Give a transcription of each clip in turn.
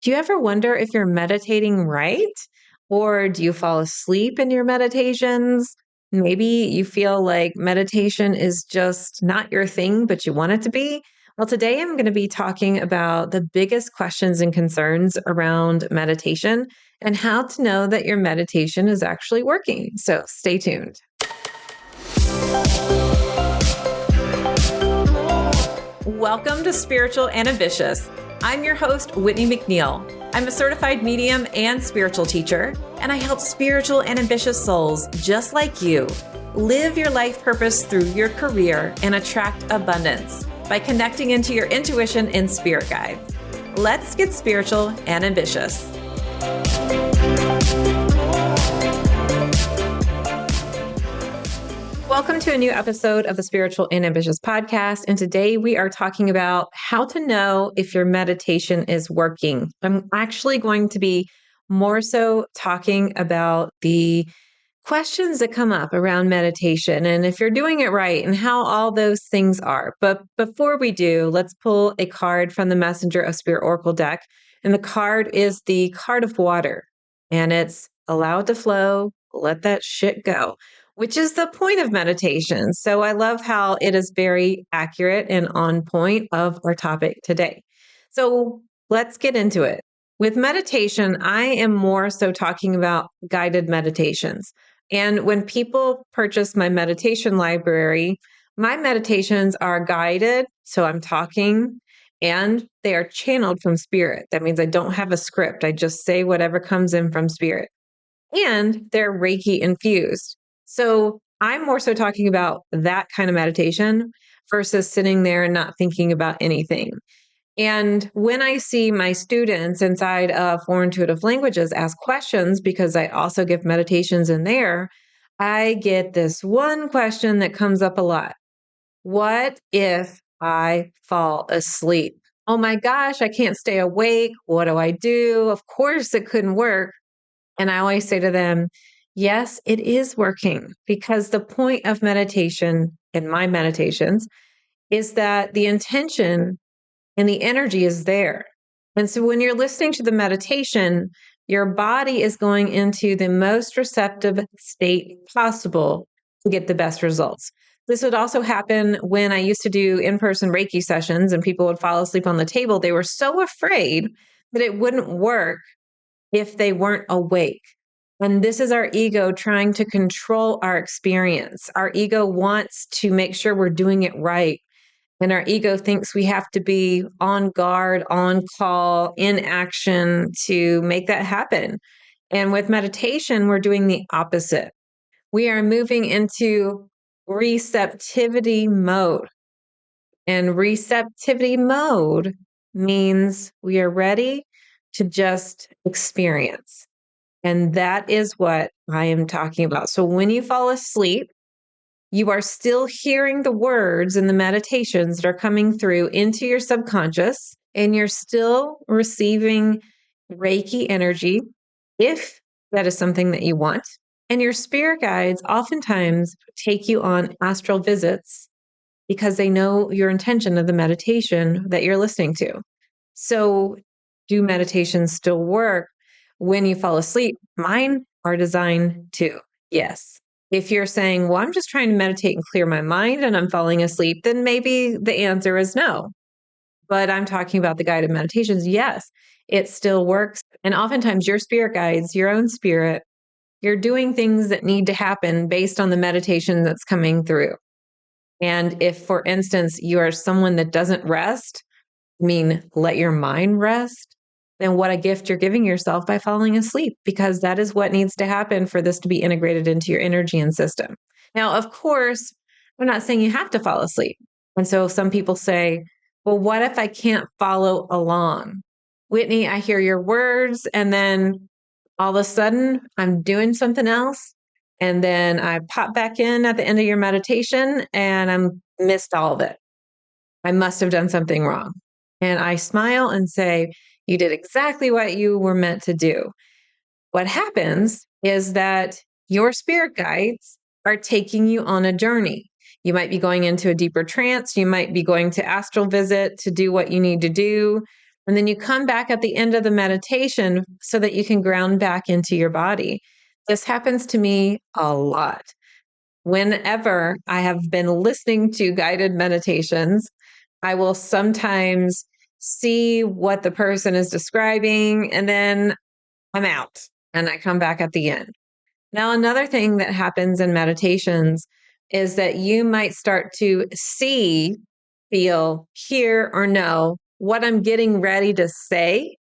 Do you ever wonder if you're meditating right? Or do you fall asleep in your meditations? Maybe you feel like meditation is just not your thing, but you want it to be. Well, today I'm going to be talking about the biggest questions and concerns around meditation and how to know that your meditation is actually working. So stay tuned. Welcome to Spiritual and Ambitious. I'm your host, Whitney McNeill. I'm a certified medium and spiritual teacher, and I help spiritual and ambitious souls just like you live your life purpose through your career and attract abundance by connecting into your intuition and spirit guides. Let's get spiritual and ambitious. Welcome to a new episode of the Spiritual and Ambitious podcast. And today we are talking about how to know if your meditation is working. I'm actually going to be more so talking about the questions that come up around meditation and if you're doing it right and how all those things are. But before we do, let's pull a card from the Messenger of Spirit Oracle deck. And the card is the card of water. And it's allow it to flow, let that shit go, which is the point of meditation. So I love how it is very accurate and on point of our topic today. So let's get into it. With meditation, I am more so talking about guided meditations. And when people purchase my meditation library, my meditations are guided. So I'm talking and they are channeled from spirit. That means I don't have a script. I just say whatever comes in from spirit. And they're Reiki infused. So I'm more so talking about that kind of meditation versus sitting there and not thinking about anything. And when I see my students inside of Four Intuitive Languages ask questions, because I also give meditations in there, I get this one question that comes up a lot. What if I fall asleep? Oh my gosh, I can't stay awake. What do I do? Of course, it couldn't work. And I always say to them, yes, it is working, because the point of meditation in my meditations is that the intention and the energy is there. And so when you're listening to the meditation, your body is going into the most receptive state possible to get the best results. This would also happen when I used to do in-person Reiki sessions and people would fall asleep on the table. They were so afraid that it wouldn't work if they weren't awake. And this is our ego trying to control our experience. Our ego wants to make sure we're doing it right. And our ego thinks we have to be on guard, on call, in action to make that happen. And with meditation, we're doing the opposite. We are moving into receptivity mode. And receptivity mode means we are ready to just experience. And that is what I am talking about. So when you fall asleep, you are still hearing the words and the meditations that are coming through into your subconscious, and you're still receiving Reiki energy if that is something that you want. And your spirit guides oftentimes take you on astral visits because they know your intention of the meditation that you're listening to. So, do meditations still work when you fall asleep? Mine are designed to, yes. If you're saying, well, I'm just trying to meditate and clear my mind and I'm falling asleep, then maybe the answer is no. But I'm talking about the guided meditations. Yes, it still works. And oftentimes your spirit guides, your own spirit, you're doing things that need to happen based on the meditation that's coming through. And if, for instance, you are someone that doesn't rest, let your mind rest, then what a gift you're giving yourself by falling asleep, because that is what needs to happen for this to be integrated into your energy and system. Now, of course, I'm not saying you have to fall asleep. And so some people say, well, what if I can't follow along? Whitney, I hear your words, and then all of a sudden I'm doing something else. And then I pop back in at the end of your meditation and I'm missed all of it. I must have done something wrong. And I smile and say, you did exactly what you were meant to do. What happens is that your spirit guides are taking you on a journey. You might be going into a deeper trance. You might be going to astral visit to do what you need to do. And then you come back at the end of the meditation so that you can ground back into your body. This happens to me a lot. Whenever I have been listening to guided meditations, I will sometimes see what the person is describing, and then I'm out and I come back at the end. Now, another thing that happens in meditations is that you might start to see, feel, hear, or know what I'm getting ready to say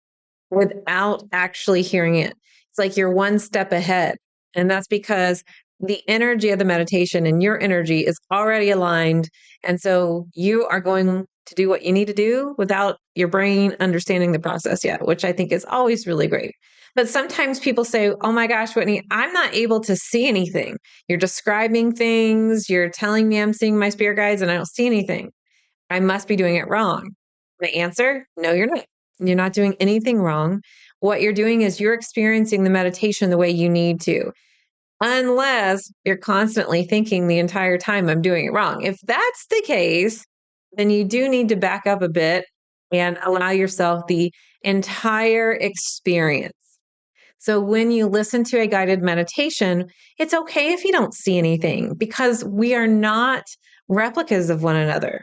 without actually hearing it. It's like you're one step ahead. And that's because the energy of the meditation and your energy is already aligned. And so you are going to do what you need to do without your brain understanding the process yet, which I think is always really great. But sometimes people say, oh my gosh, Whitney, I'm not able to see anything. You're describing things, you're telling me I'm seeing my spirit guides, and I don't see anything. I must be doing it wrong. The answer, no, you're not. You're not doing anything wrong. What you're doing is you're experiencing the meditation the way you need to, unless you're constantly thinking the entire time, I'm doing it wrong. If that's the case, then you do need to back up a bit and allow yourself the entire experience. So when you listen to a guided meditation, it's okay if you don't see anything because we are not replicas of one another.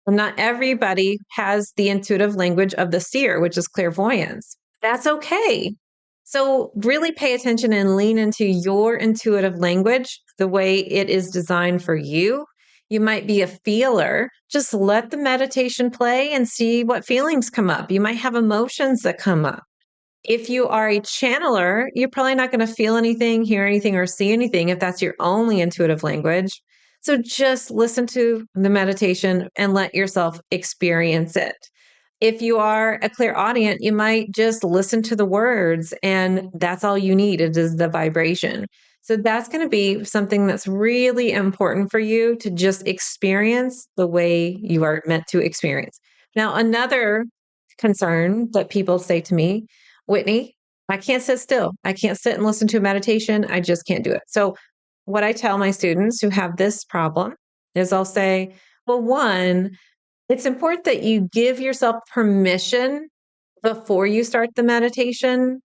Not everybody has the intuitive language of the seer, which is clairvoyance. That's okay. So really pay attention and lean into your intuitive language the way it is designed for you. You might be a feeler. Just let the meditation play and see what feelings come up. You might have emotions that come up. If you are a channeler, you're probably not going to feel anything, hear anything, or see anything if that's your only intuitive language. So just listen to the meditation and let yourself experience it. If you are a clairaudient, you might just listen to the words and that's all you need. It is the vibration. So that's going to be something that's really important for you to just experience the way you are meant to experience. Now, another concern that people say to me, Whitney, I can't sit still. I can't sit and listen to a meditation. I just can't do it. So, what I tell my students who have this problem is I'll say, well, one, it's important that you give yourself permission before you start the meditation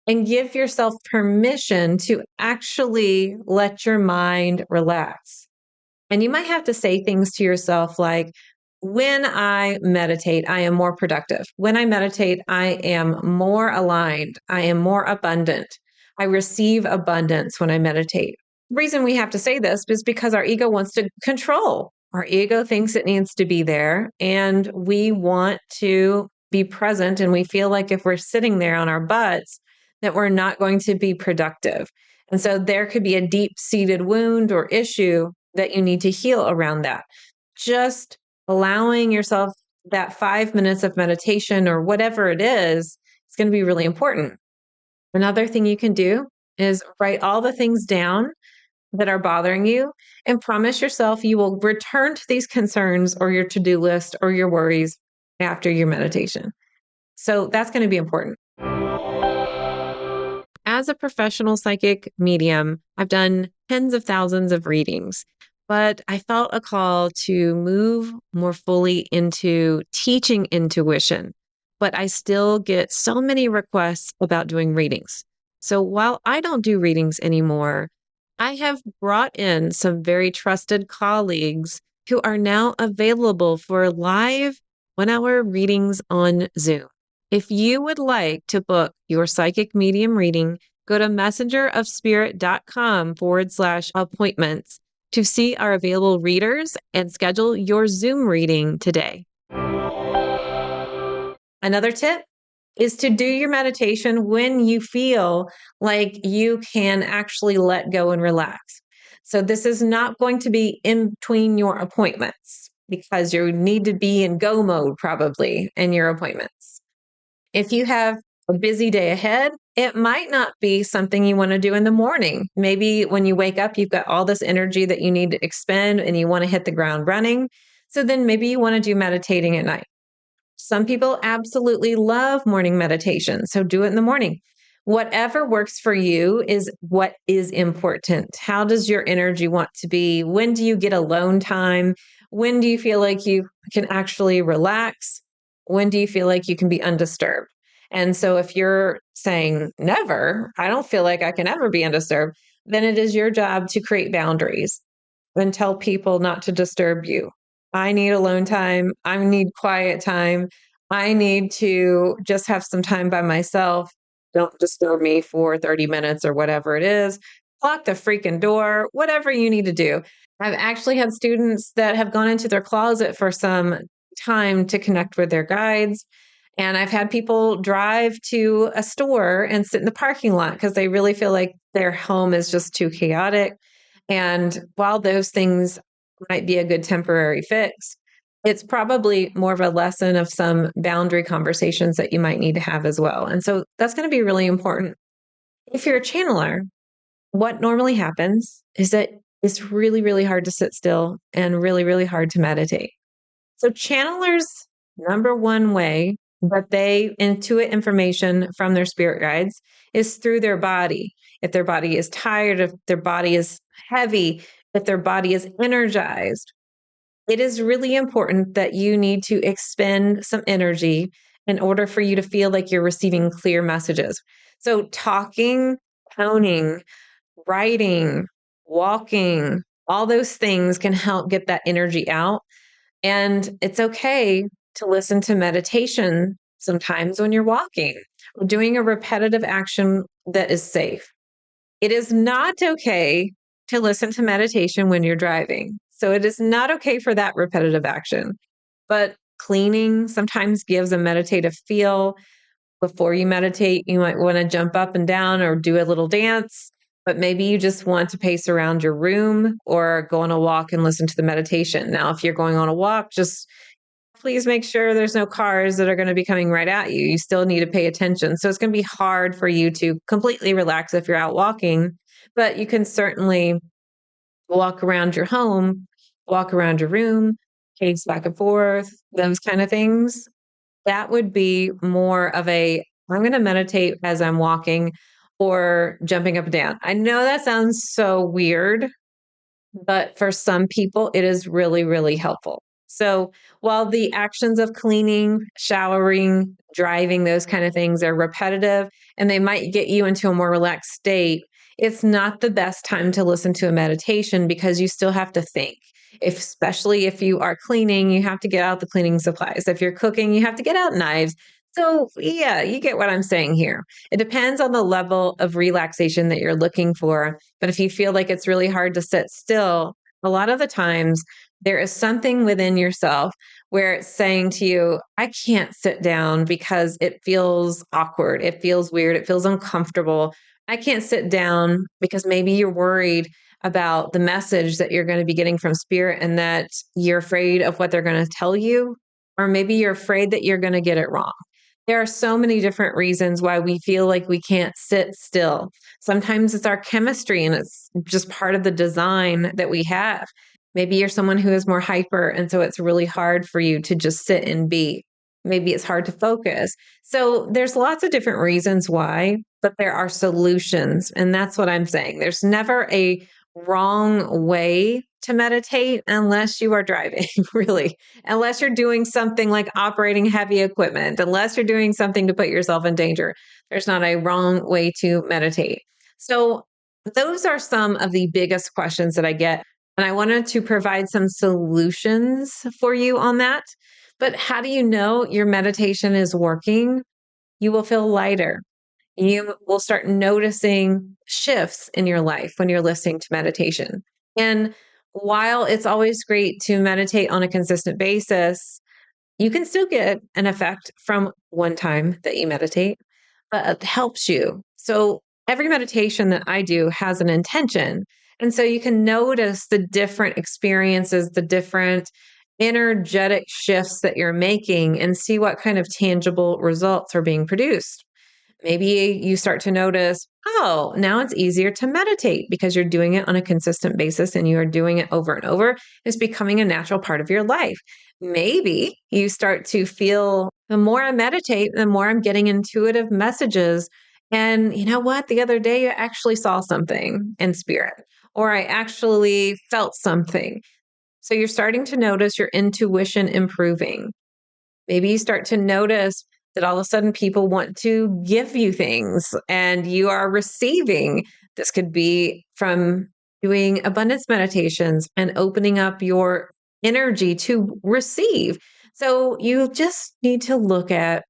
and give yourself permission to actually let your mind relax. And you might have to say things to yourself like, when I meditate, I am more productive. When I meditate, I am more aligned. I am more abundant. I receive abundance when I meditate. The reason we have to say this is because our ego wants to control. Our ego thinks it needs to be there, and we want to be present. And we feel like if we're sitting there on our butts, that we're not going to be productive. And so there could be a deep seated wound or issue that you need to heal around that. Just allowing yourself that 5 minutes of meditation or whatever it is going to be really important. Another thing you can do is write all the things down that are bothering you and promise yourself you will return to these concerns or your to-do list or your worries after your meditation. So that's going to be important. As a professional psychic medium, I've done tens of thousands of readings, but I felt a call to move more fully into teaching intuition. But I still get so many requests about doing readings. So while I don't do readings anymore, I have brought in some very trusted colleagues who are now available for live 1-hour readings on Zoom. If you would like to book your psychic medium reading, go to messengerofspirit.com/appointments to see our available readers and schedule your Zoom reading today. Another tip is to do your meditation when you feel like you can actually let go and relax. So this is not going to be in between your appointments because you need to be in go mode probably in your appointments. If you have a busy day ahead, it might not be something you want to do in the morning. Maybe when you wake up, you've got all this energy that you need to expend and you want to hit the ground running. So then maybe you want to do meditating at night. Some people absolutely love morning meditation, so do it in the morning. Whatever works for you is what is important. How does your energy want to be? When do you get alone time? When do you feel like you can actually relax? when do you feel like you can be undisturbed? And so if you're saying never, I don't feel like I can ever be undisturbed, then it is your job to create boundaries and tell people not to disturb you. I need alone time. I need quiet time. I need to just have some time by myself. Don't disturb me for 30 minutes or whatever it is. Lock the freaking door, whatever you need to do. I've actually had students that have gone into their closet for some time to connect with their guides. And I've had people drive to a store and sit in the parking lot because they really feel like their home is just too chaotic. And while those things might be a good temporary fix, it's probably more of a lesson of some boundary conversations that you might need to have as well. And so that's going to be really important. If you're a channeler, what normally happens is that it's really, really hard to sit still and really, really hard to meditate. So, channelers' number one way that they intuit information from their spirit guides is through their body. If their body is tired, if their body is heavy, if their body is energized, it is really important that you need to expend some energy in order for you to feel like you're receiving clear messages. So, talking, toning, writing, walking, all those things can help get that energy out. And it's okay to listen to meditation sometimes when you're walking or doing a repetitive action that is safe. It is not okay to listen to meditation when you're driving. So it is not okay for that repetitive action. But cleaning sometimes gives a meditative feel. Before you meditate, you might want to jump up and down or do a little dance, but maybe you just want to pace around your room or go on a walk and listen to the meditation. Now, if you're going on a walk, just please make sure there's no cars that are going to be coming right at you. You still need to pay attention. So it's going to be hard for you to completely relax if you're out walking, but you can certainly walk around your home, walk around your room, pace back and forth, those kind of things. That would be more of a, I'm going to meditate as I'm walking or jumping up and down. I know that sounds so weird, but for some people, it is really, really helpful. So while the actions of cleaning, showering, driving, those kind of things are repetitive and they might get you into a more relaxed state, it's not the best time to listen to a meditation because you still have to think. If, especially if you are cleaning, you have to get out the cleaning supplies. If you're cooking, you have to get out knives. So, yeah, you get what I'm saying here. It depends on the level of relaxation that you're looking for. But if you feel like it's really hard to sit still, a lot of the times there is something within yourself where it's saying to you, I can't sit down because it feels awkward. It feels weird. It feels uncomfortable. I can't sit down because maybe you're worried about the message that you're going to be getting from spirit and that you're afraid of what they're going to tell you, or maybe you're afraid that you're going to get it wrong. There are so many different reasons why we feel like we can't sit still. Sometimes it's our chemistry and it's just part of the design that we have. Maybe you're someone who is more hyper, and so it's really hard for you to just sit and be. Maybe it's hard to focus. So there's lots of different reasons why, but there are solutions. And that's what I'm saying. There's never a wrong way to meditate unless you are driving, really, unless you're doing something like operating heavy equipment, unless you're doing something to put yourself in danger. There's not a wrong way to meditate. So, those are some of the biggest questions that I get. And I wanted to provide some solutions for you on that. But how do you know your meditation is working? You will feel lighter. You will start noticing shifts in your life when you're listening to meditation. And while it's always great to meditate on a consistent basis, you can still get an effect from one time that you meditate, but it helps you. So every meditation that I do has an intention. And so you can notice the different experiences, the different energetic shifts that you're making and see what kind of tangible results are being produced. Maybe you start to notice, oh, now it's easier to meditate because you're doing it on a consistent basis and you are doing it over and over. It's becoming a natural part of your life. Maybe you start to feel the more I meditate, the more I'm getting intuitive messages. And you know what? The other day, I actually saw something in spirit, or I actually felt something. So you're starting to notice your intuition improving. Maybe you start to notice that all of a sudden people want to give you things and you are receiving. This could be from doing abundance meditations and opening up your energy to receive. So you just need to look at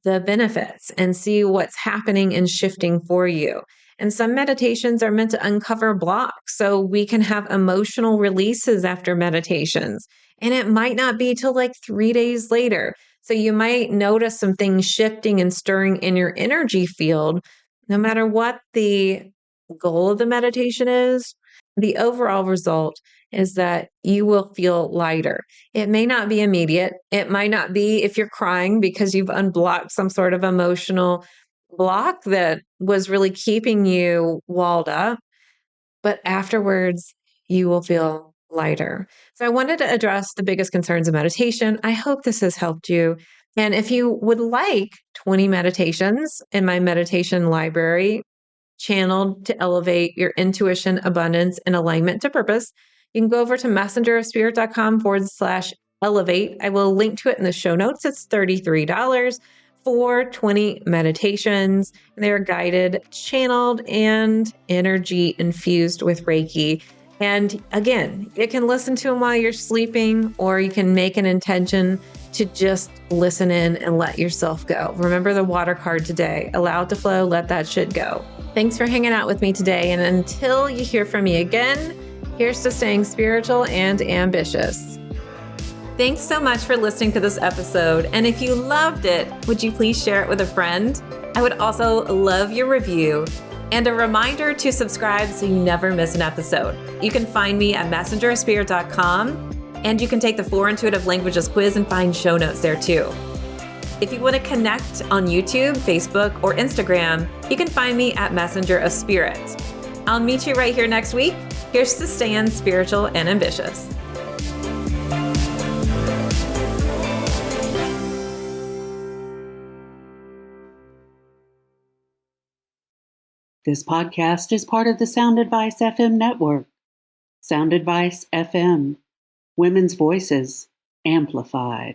the benefits and see what's happening and shifting for you. And some meditations are meant to uncover blocks so we can have emotional releases after meditations. And it might not be till like 3 days later. So you might notice some things shifting and stirring in your energy field, no matter what the goal of the meditation is. The overall result is that you will feel lighter. It may not be immediate. It might not be if you're crying because you've unblocked some sort of emotional block that was really keeping you walled up, but afterwards you will feel lighter. So I wanted to address the biggest concerns of meditation. I hope this has helped you. And if you would like 20 meditations in my meditation library, channeled to elevate your intuition, abundance, and alignment to purpose, you can go over to messengerofspirit.com/elevate. I will link to it in the show notes. It's $33 for 20 meditations. They're guided, channeled, and energy infused with Reiki. And again, you can listen to them while you're sleeping, or you can make an intention to just listen in and let yourself go. Remember the water card today. Allow it to flow, let that shit go. Thanks for hanging out with me today. And until you hear from me again, here's to staying spiritual and ambitious. Thanks so much for listening to this episode. And if you loved it, would you please share it with a friend? I would also love your review and a reminder to subscribe so you never miss an episode. You can find me at messengerofspirit.com, and you can take the 4 Intuitive Languages quiz and find show notes there too. If you want to connect on YouTube, Facebook, or Instagram, you can find me at Messenger of Spirit. I'll meet you right here next week. Here's to staying spiritual and ambitious. This podcast is part of the Sound Advice FM network. Sound Advice FM. Women's voices amplified.